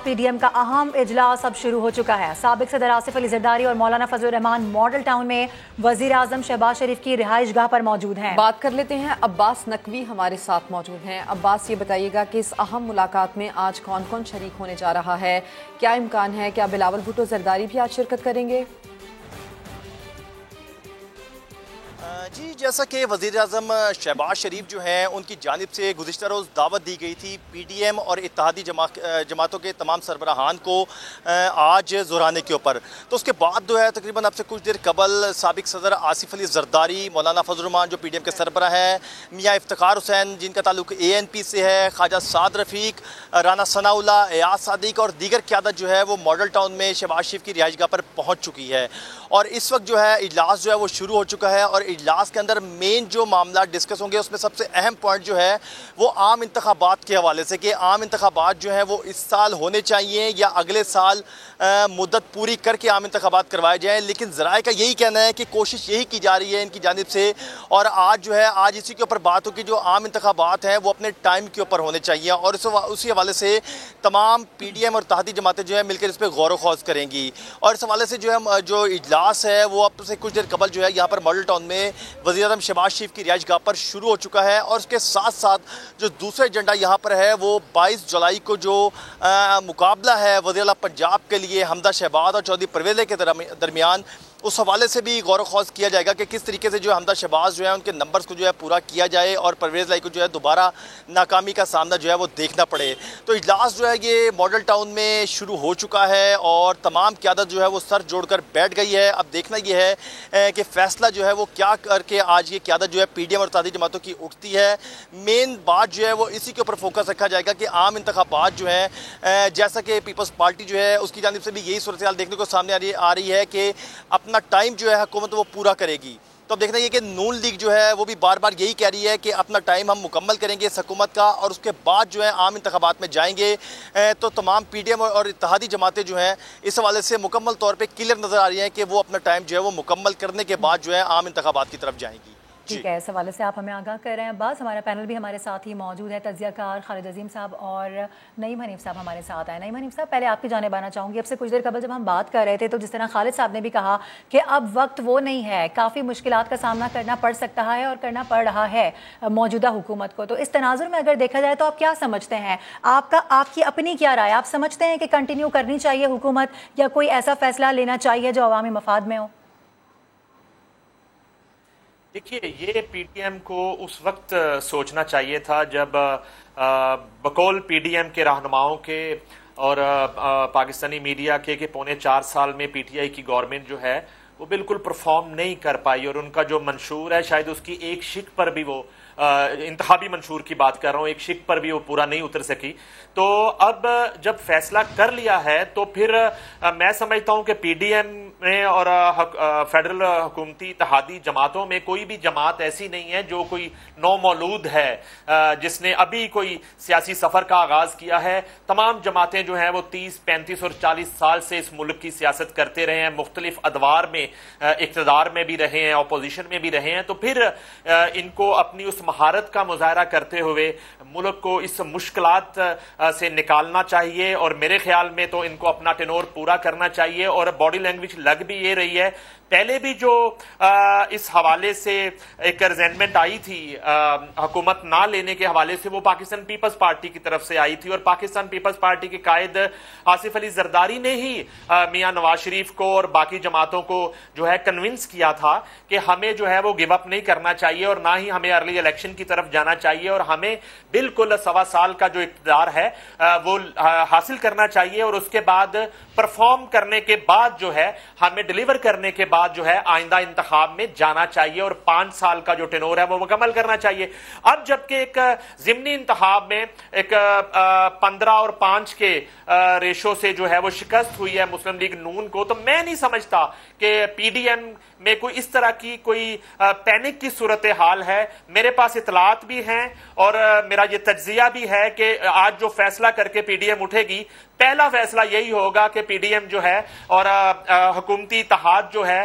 P D M کا اہم اجلاس اب شروع ہو چکا ہے۔ سابق صدر آصف علی زرداری اور مولانا فضل الرحمان ماڈل ٹاؤن میں وزیر اعظم شہباز شریف کی رہائش گاہ پر موجود ہیں۔ بات کر لیتے ہیں، عباس نقوی ہمارے ساتھ موجود ہیں۔ عباس، یہ بتائیے گا کہ اس اہم ملاقات میں آج کون کون شریک ہونے جا رہا ہے؟ کیا امکان ہے کیا بلاول بھٹو زرداری بھی آج شرکت کریں گے؟ جی، جیسا کہ وزیر اعظم شہباز شریف جو ہیں ان کی جانب سے گزشتہ روز دعوت دی گئی تھی پی ڈی ایم اور اتحادی جماعتوں کے تمام سربراہان کو آج زہرانے کے اوپر، تو اس کے بعد جو ہے تقریباً اب سے کچھ دیر قبل سابق صدر آصف علی زرداری، مولانا فضل الرحمان جو پی ڈی ایم کے سربراہ ہیں، میاں افتخار حسین جن کا تعلق اے این پی سے ہے، خواجہ سعد رفیق، رانا ثناء اللہ، ایاز صادق اور دیگر قیادت جو ہے وہ ماڈل ٹاؤن میں شہباز شریف کی رہائش گاہ پر پہنچ چکی ہے، اور اس وقت جو ہے اجلاس جو ہے وہ شروع ہو چکا ہے، اور اجلاس کے اندر مین جو معاملات ڈسکس ہوں گے اس میں سب سے اہم پوائنٹ جو ہے وہ عام انتخابات کے حوالے سے، کہ عام انتخابات جو ہیں وہ اس سال ہونے چاہیے یا اگلے سال مدت پوری کر کے عام انتخابات کروائے جائیں، لیکن ذرائع کا یہی کہنا ہے کہ کوشش یہی کی جا رہی ہے ان کی جانب سے، اور آج جو ہے آج اسی کے اوپر بات ہو کہ جو عام انتخابات ہیں وہ اپنے ٹائم کے اوپر ہونے چاہیے، اور اسی حوالے سے تمام پی ڈی ایم اور اتحادی جماعتیں جو ہیں مل کر اس پہ غور و خوض کریں گی، اور اس حوالے سے جو ہے جو اجلاس ہے وہ اب سے کچھ دیر قبل جو ہے یہاں پر ماڈل ٹاؤن میں وزیر اعظم شہباز شریف کی رہائش گاہ پر شروع ہو چکا ہے، اور اس کے ساتھ ساتھ جو دوسرا ایجنڈا یہاں پر ہے وہ 22 جولائی کو جو مقابلہ ہے وزیر اعلیٰ پنجاب کے لیے حمزہ شہباز اور چودھری پرویز کے درمیان، اس حوالے سے بھی غور و خوض کیا جائے گا کہ کس طریقے سے جو حمزہ شہباز جو ہے ان کے نمبرز کو جو ہے پورا کیا جائے اور پرویز لائی کو جو ہے دوبارہ ناکامی کا سامنا جو ہے وہ دیکھنا پڑے۔ تو اجلاس جو ہے یہ ماڈل ٹاؤن میں شروع ہو چکا ہے اور تمام قیادت جو ہے وہ سر جوڑ کر بیٹھ گئی ہے۔ اب دیکھنا یہ ہے کہ فیصلہ جو ہے وہ کیا کر کے آج یہ قیادت جو ہے پی ڈی ایم اور اتحادی جماعتوں کی اٹھتی ہے۔ مین بات جو ہے وہ اسی کے اوپر فوکس رکھا جائے گا کہ عام انتخابات جو ہیں، جیسا کہ پیپلز پارٹی جو ہے اس کی جانب سے بھی یہی صورتحال دیکھنے کو سامنے آ رہی ہے کہ اپنا ٹائم جو ہے حکومت وہ پورا کرے گی۔ تو اب دیکھنا یہ کہ نون لیگ جو ہے وہ بھی بار بار یہی کہہ رہی ہے کہ اپنا ٹائم ہم مکمل کریں گے اس حکومت کا، اور اس کے بعد جو ہے عام انتخابات میں جائیں گے۔ تو تمام پی ڈی ایم اور اتحادی جماعتیں جو ہیں اس حوالے سے مکمل طور پہ کلیئر نظر آ رہی ہیں کہ وہ اپنا ٹائم جو ہے وہ مکمل کرنے کے بعد جو ہے عام انتخابات کی طرف جائیں گی۔ ٹھیک ہے، اس حوالے سے آپ ہمیں آگاہ کر رہے ہیں عباس۔ ہمارا پینل بھی ہمارے ساتھ ہی موجود ہے، تجزیہ کار خالد عظیم صاحب اور نعیم حنیف صاحب ہمارے ساتھ ہیں۔ نعیم حنیف صاحب، پہلے آپ کی جانب آنا چاہوں گی۔ اب سے کچھ دیر قبل جب ہم بات کر رہے تھے تو جس طرح خالد صاحب نے بھی کہا کہ اب وقت وہ نہیں ہے، کافی مشکلات کا سامنا کرنا پڑ سکتا ہے اور کرنا پڑ رہا ہے موجودہ حکومت کو، تو اس تناظر میں اگر دیکھا جائے تو آپ کیا سمجھتے ہیں؟ آپ کی اپنی کیا رائے؟ آپ سمجھتے ہیں کہ کنٹینیو کرنی چاہیے حکومت یا کوئی ایسا فیصلہ لینا چاہیے جو عوامی مفاد میں ہو؟ دیکھیے، یہ پی ڈی ایم کو اس وقت سوچنا چاہیے تھا جب بقول پی ڈی ایم کے رہنماؤں کے اور پاکستانی میڈیا کے کہ پونے 4 سال میں پی ٹی آئی کی گورنمنٹ جو ہے وہ بالکل پرفارم نہیں کر پائی، اور ان کا جو منشور ہے شاید اس کی ایک شق پر بھی وہ انتخابی منشور کی بات کر رہا ہوں، ایک شق پر بھی وہ پورا نہیں اتر سکی۔ تو اب جب فیصلہ کر لیا ہے تو پھر میں سمجھتا ہوں کہ پی ڈی ایم میں اور فیڈرل حکومتی اتحادی جماعتوں میں کوئی بھی جماعت ایسی نہیں ہے جو کوئی نو مولود ہے جس نے ابھی کوئی سیاسی سفر کا آغاز کیا ہے۔ تمام جماعتیں جو ہیں وہ 30، 35 اور 40 سال سے اس ملک کی سیاست کرتے رہے ہیں، مختلف ادوار میں اقتدار میں بھی رہے ہیں، اپوزیشن میں بھی رہے ہیں، تو پھر ان کو اپنی اس مہارت کا مظاہرہ کرتے ہوئے ملک کو اس مشکلات سے نکالنا چاہیے، اور میرے خیال میں تو ان کو اپنا ٹینور پورا کرنا چاہیے۔ اور باڈی لینگویج لگ بھی یہ رہی ہے، پہلے بھی جو اس حوالے سے ایک ریزینٹمنٹ آئی تھی حکومت نہ لینے کے حوالے سے، وہ پاکستان پیپلز پارٹی کی طرف سے آئی تھی، اور پاکستان پیپلز پارٹی کے قائد آصف علی زرداری نے ہی میاں نواز شریف کو اور باقی جماعتوں کو جو ہے کنونس کیا تھا کہ ہمیں جو ہے وہ گیو اپ نہیں کرنا چاہیے، اور نہ ہی ہمیں ارلی الیکشن کی طرف جانا چاہیے، اور ہمیں بالکل 1.25 سال کا جو اقتدار ہے وہ حاصل کرنا چاہیے، اور اس کے بعد پرفارم کرنے کے بعد جو ہے ہمیں ڈیلیور کرنے کے بعد جو ہے آئندہ انتخاب میں جانا چاہیے، اور 5 سال کا جو ٹینور ہے وہ مکمل کرنا چاہیے۔ اب جبکہ ایک ضمنی انتخاب میں ایک 15 اور 5 کے ریشو سے جو ہے وہ شکست ہوئی ہے مسلم لیگ نون کو، تو میں نہیں سمجھتا کہ پی ڈی ایم میں کوئی اس طرح کی کوئی پینک کی صورتحال ہے۔ میرے پاس اطلاعات بھی ہیں اور میرا یہ تجزیہ بھی ہے کہ آج جو فیصلہ کر کے پی ڈی ایم اٹھے گی، پہلا فیصلہ یہی ہوگا کہ پی ڈی ایم جو ہے اور حکومتی اتحاد جو ہے